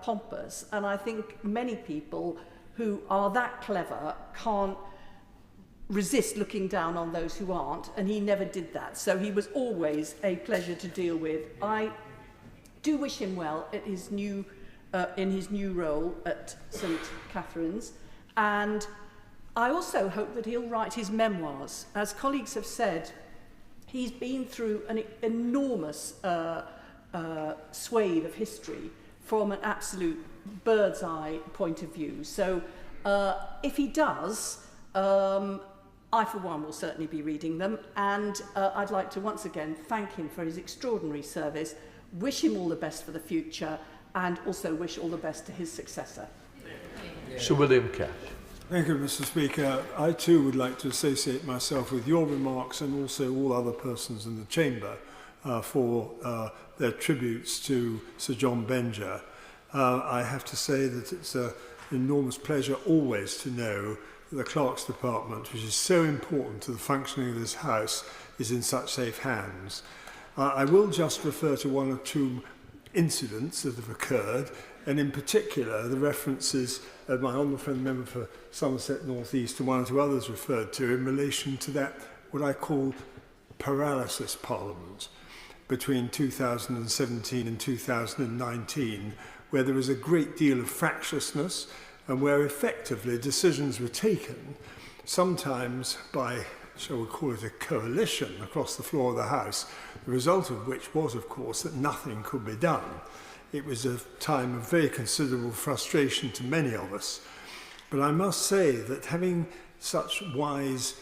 pompous, and I think many people who are that clever can't resist looking down on those who aren't, and he never did that. So he was always a pleasure to deal with. I do wish him well at his new, in his new role at St Catherine's, and I also hope that he'll write his memoirs. As colleagues have said, he's been through an enormous swathe of history from an absolute bird's eye point of view. So if he does, I for one will certainly be reading them, and I'd like to once again thank him for his extraordinary service, wish him all the best for the future, and also wish all the best to his successor. Sir William Cash. Thank you, Mr. Speaker. I too would like to associate myself with your remarks and also all other persons in the Chamber for their tributes to Sir John Benger. I have to say that it's an enormous pleasure always to know that the Clerks Department, which is so important to the functioning of this House, is in such safe hands. I will just refer to one or two incidents that have occurred, and in particular the references of my honourable friend, the member for Somerset North East, and one or two others referred to in relation to that, what I call paralysis parliament between 2017 and 2019, where there was a great deal of fractiousness and where effectively decisions were taken, sometimes by, shall we call it, a coalition across the floor of the House, the result of which was, of course, that nothing could be done. It was a time of very considerable frustration to many of us. But I must say that having such wise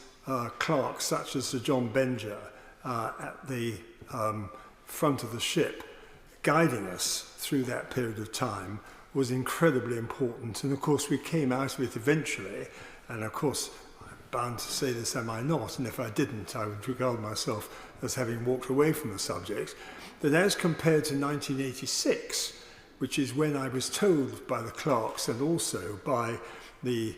clerks, such as Sir John Benger, at the front of the ship, guiding us through that period of time, was incredibly important. And of course, we came out of it eventually. And of course, I'm bound to say this, am I not? And if I didn't, I would regard myself as having walked away from the subject. That as compared to 1986, which is when I was told by the clerks and also by the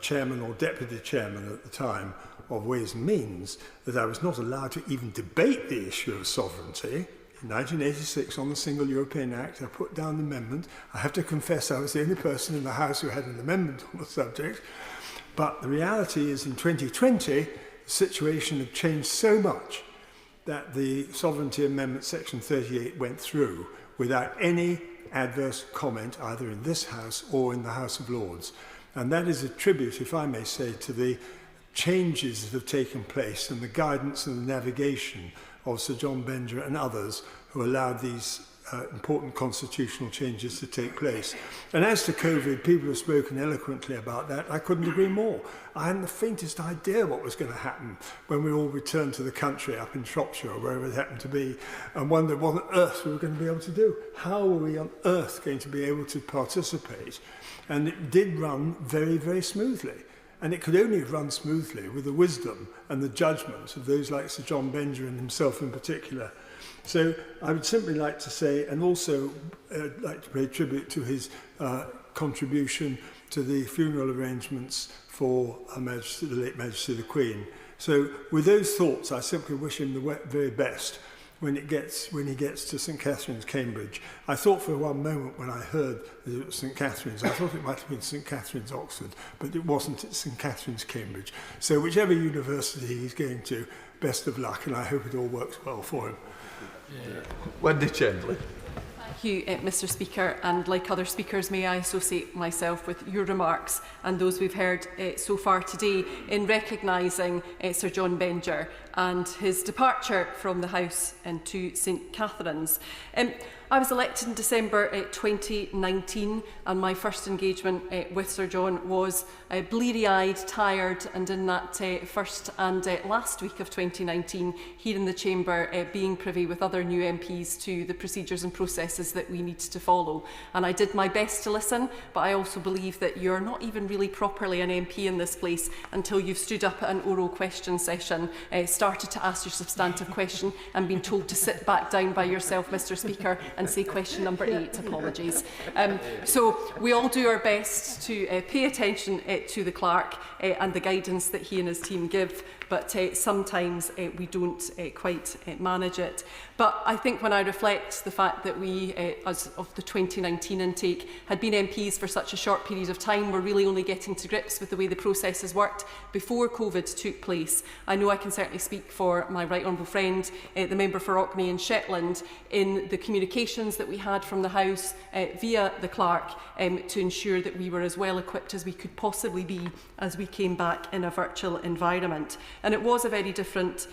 chairman or deputy chairman at the time of Ways and Means, that I was not allowed to even debate the issue of sovereignty. In 1986, on the Single European Act, I put down an amendment. I have to confess I was the only person in the House who had an amendment on the subject. But the reality is in 2020, the situation had changed so much that the Sovereignty Amendment Section 38 went through without any adverse comment either in this House or in the House of Lords. And that is a tribute, if I may say, to the changes that have taken place and the guidance and the navigation of Sir John Benger and others who allowed these important constitutional changes to take place. And as to COVID, people have spoken eloquently about that. I couldn't agree more. I hadn't the faintest idea what was going to happen when we all returned to the country up in Shropshire or wherever it happened to be, and wondered what on earth we were going to be able to do. How were we on earth going to be able to participate? And it did run very, very smoothly. And it could only have run smoothly with the wisdom and the judgment of those like Sir John Benger and himself in particular. So I would simply like to say, and also like to pay tribute to his contribution to the funeral arrangements for Her Majesty, the late Majesty the Queen. So with those thoughts, I simply wish him the very best when he gets to St Catherine's, Cambridge. I thought for one moment when I heard that it was St Catherine's, I thought it might have been St Catherine's, Oxford, but it wasn't. It's St Catherine's, Cambridge. So whichever university he's going to, best of luck, and I hope it all works well for him. Yeah. Wendy Chandler. Thank you, Mr. Speaker, and like other speakers, may I associate myself with your remarks and those we've heard so far today in recognising Sir John Benger and his departure from the House into St Catherine's. I was elected in December 2019, and my first engagement with Sir John was bleary-eyed, tired, and in that first and last week of 2019, here in the Chamber, being privy with other new MPs to the procedures and processes that we need to follow. And I did my best to listen, but I also believe that you're not even really properly an MP in this place until you've stood up at an oral question session, starting started to ask your substantive question and been told to sit back down by yourself, Mr Speaker, and say question number 8. Apologies. So we all do our best to pay attention to the clerk and the guidance that he and his team give, but sometimes we don't quite manage it. But I think when I reflect the fact that we, as of the 2019 intake, had been MPs for such a short period of time, we're really only getting to grips with the way the processes worked before COVID took place. I know I can certainly speak for my right honourable friend, the member for Orkney and Shetland, in the communications that we had from the House via the clerk to ensure that we were as well equipped as we could possibly be as we came back in a virtual environment. And it was a very different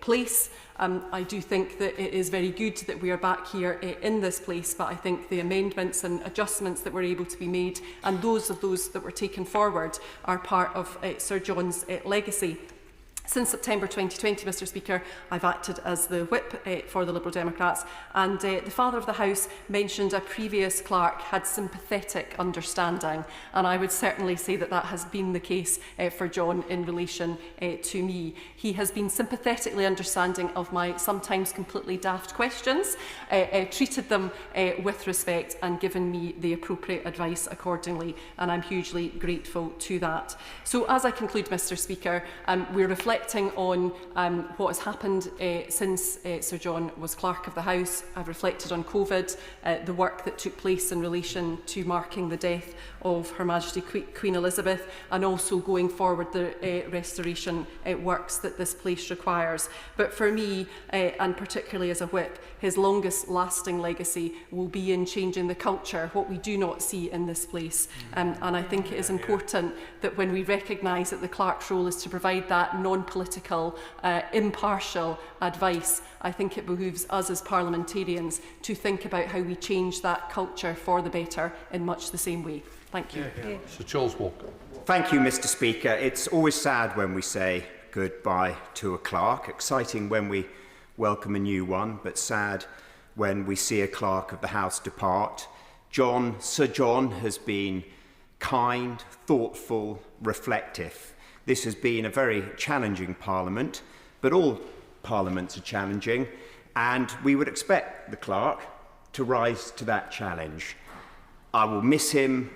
place. I do think that it is very good that we are back here in this place, but I think the amendments and adjustments that were able to be made, and those that were taken forward, are part of Sir John's legacy. Since September 2020, Mr Speaker, I've acted as the whip for the Liberal Democrats, and the Father of the House mentioned a previous clerk had sympathetic understanding, and I would certainly say that that has been the case for John in relation to me. He has been sympathetically understanding of my sometimes completely daft questions, treated them with respect and given me the appropriate advice accordingly, and I'm hugely grateful to that. So as I conclude, Mr Speaker, we're reflecting on what has happened since Sir John was Clerk of the House. I've reflected on COVID, the work that took place in relation to marking the death of Her Majesty Queen Elizabeth, and also going forward the restoration works that this place requires. But for me, and particularly as a whip, his longest lasting legacy will be in changing the culture, what we do not see in this place. And I think it is important that when we recognise that the clerk's role is to provide that non-political, impartial advice, I think it behoves us as parliamentarians to think about how we change that culture for the better in much the same way. Thank you. Sir Charles Walker. Thank you, Mr Speaker. It's always sad when we say goodbye to a clerk, exciting when we welcome a new one, but sad when we see a clerk of the House depart. Sir John has been kind, thoughtful, reflective. This has been a very challenging Parliament, but all Parliaments are challenging, and we would expect the clerk to rise to that challenge. I will miss him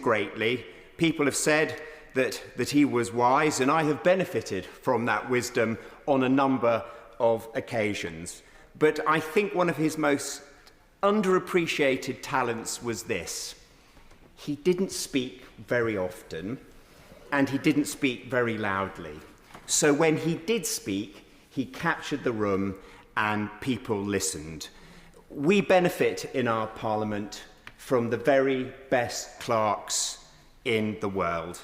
greatly. People have said that he was wise, and I have benefited from that wisdom on a number of occasions. But I think one of his most underappreciated talents was this. He didn't speak very often, and he didn't speak very loudly. So when he did speak, he captured the room and people listened. We benefit in our Parliament from the very best clerks in the world.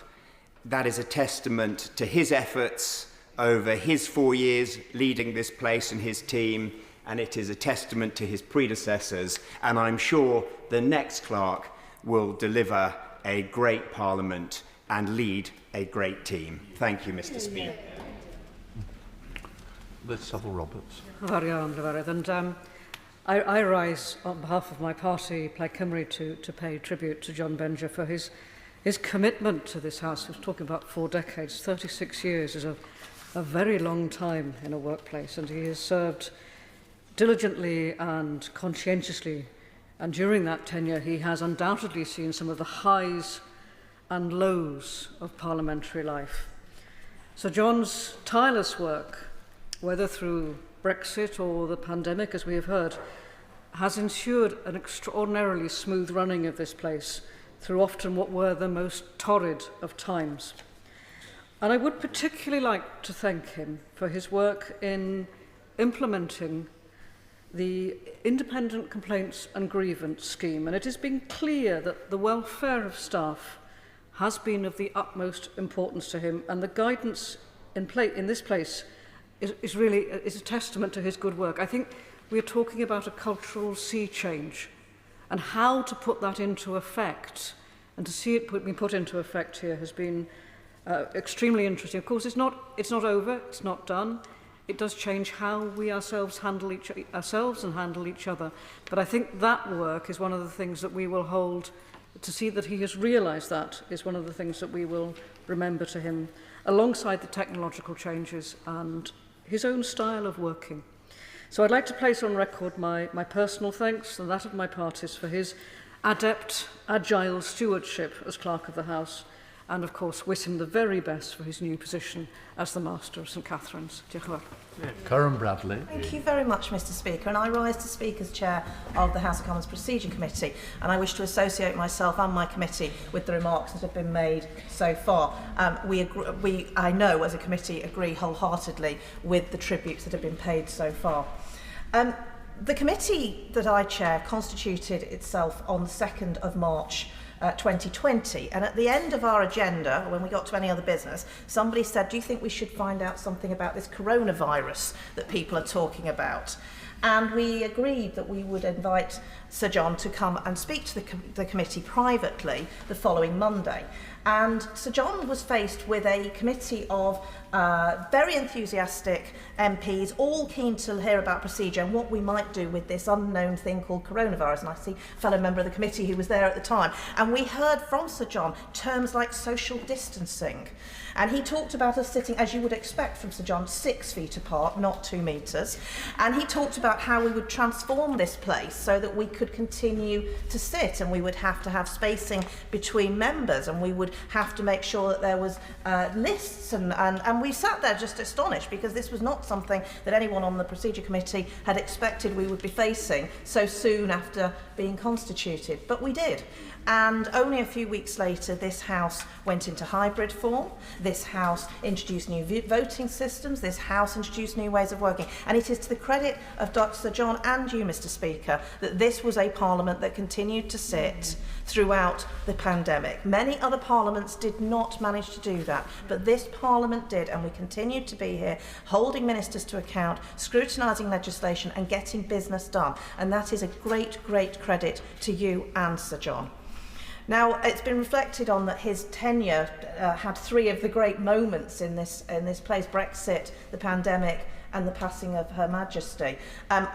That is a testament to his efforts over his 4 years leading this place and his team, and it is a testament to his predecessors, and I'm sure the next clerk will deliver a great Parliament and lead a great team. Thank you, Mr Speaker. Sybil Roberts. And I rise on behalf of my party, Plaid Cymru, to pay tribute to John Benger for his commitment to this House. We're talking about 4 decades. 36 years is a very long time in a workplace, and he has served diligently and conscientiously. And during that tenure, he has undoubtedly seen some of the highs and lows of parliamentary life. So John's tireless work, whether through Brexit or the pandemic, as we have heard, has ensured an extraordinarily smooth running of this place through often what were the most torrid of times. And I would particularly like to thank him for his work in implementing the Independent Complaints and Grievance Scheme. And it has been clear that the welfare of staff has been of the utmost importance to him, and the guidance in this place is a testament to his good work. I think we're talking about a cultural sea change, and how to put that into effect, and to see it being put into effect here has been extremely interesting. Of course, it's not over, it's not done. It does change how we ourselves handle ourselves and handle each other. But I think that work is one of the things that we will hold, to see that he has realised that is one of the things that we will remember to him. alongside the technological changes and his own style of working. So I'd like to place on record my personal thanks and that of my party's for his adept, agile stewardship as Clerk of the House, and of course wish him the very best for his new position as the Master of St Catherine's. Diolch yn fawr. Karen Bradley. Thank you very much, Mr Speaker, and I rise to speak as Chair of the House of Commons Procedure Committee, and I wish to associate myself and my committee with the remarks that have been made so far. We, I know, as a committee, agree wholeheartedly with the tributes that have been paid so far. The committee that I chair constituted itself on the 2nd of March 2020, and at the end of our agenda, when we got to any other business, somebody said, do you think we should find out something about this coronavirus that people are talking about? And we agreed that we would invite Sir John to come and speak to the committee privately the following Monday. And Sir John was faced with a committee of very enthusiastic MPs, all keen to hear about procedure and what we might do with this unknown thing called coronavirus. And I see a fellow member of the committee who was there at the time. And we heard from Sir John terms like social distancing. And he talked about us sitting, as you would expect from Sir John, 6 feet apart, not 2 metres. And he talked about how we would transform this place so that we could continue to sit, and we would have to have spacing between members, and we would have to make sure that there was lists. And we sat there just astonished, because this was not something that anyone on the Procedure Committee had expected we would be facing so soon after being constituted. But we did. And only a few weeks later, this House went into hybrid form. This House introduced new voting systems. This House introduced new ways of working. And it is to the credit of Dr. Sir John and you, Mr. Speaker, that this was a Parliament that continued to sit throughout the pandemic. Many other parliaments did not manage to do that, but this Parliament did, and we continued to be here, holding ministers to account, scrutinising legislation and getting business done. And that is a great, great credit to you and Sir John. Now, it's been reflected on that his tenure had 3 of the great moments in this place: Brexit, the pandemic, and the passing of Her Majesty,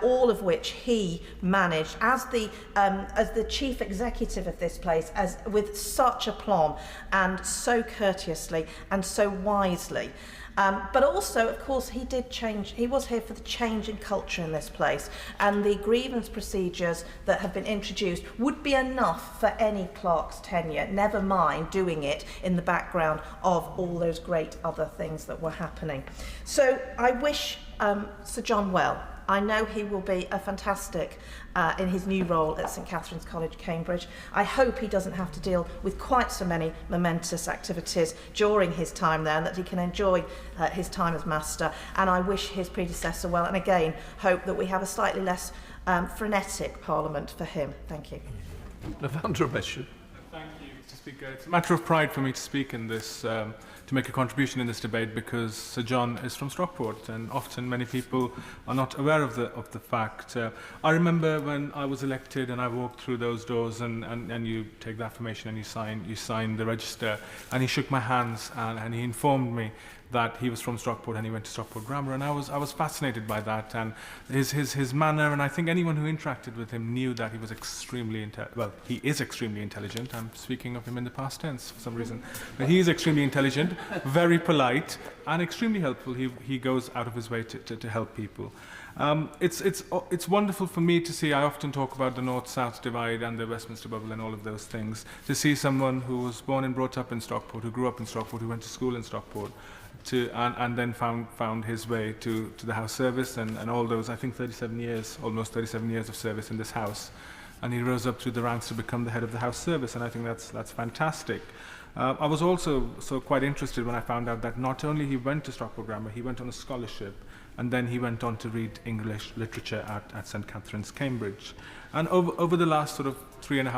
all of which he managed as the chief executive of this place, with such aplomb and so courteously and so wisely. But also, of course, he did change. He was here for the change in culture in this place, and the grievance procedures that have been introduced would be enough for any clerk's tenure, never mind doing it in the background of all those great other things that were happening. So I wish Sir John well. I know he will be a fantastic in his new role at St Catherine's College, Cambridge. I hope he doesn't have to deal with quite so many momentous activities during his time there, and that he can enjoy his time as Master. And I wish his predecessor well, and again, hope that we have a slightly less frenetic Parliament for him. Thank you. Lavandra Bishop. Thank you, Mr. Speaker. It's a matter of pride for me to speak in this, to make a contribution in this debate, because Sir John is from Stockport, and often many people are not aware of the fact. I remember when I was elected and I walked through those doors, and you take the affirmation and you sign the register, and he shook my hands and he informed me that he was from Stockport and he went to Stockport Grammar, and I was fascinated by that, and his manner, and I think anyone who interacted with him knew that he was he is extremely intelligent. I'm speaking of him in the past tense for some reason, but he is extremely intelligent, very polite, and extremely helpful. He goes out of his way to help people. It's wonderful for me to see. I often talk about the North-South divide and the Westminster bubble and all of those things. To see someone who was born and brought up in Stockport, who grew up in Stockport, who went to school in Stockport, and then found his way to the House service and all those, I think, almost 37 years of service in this House. And he rose up through the ranks to become the head of the House service, and I think that's fantastic. I was also quite interested when I found out that not only he went to Stockport Grammar, he went on a scholarship, and then he went on to read English literature at St Catherine's, Cambridge. And over the last sort of 3.5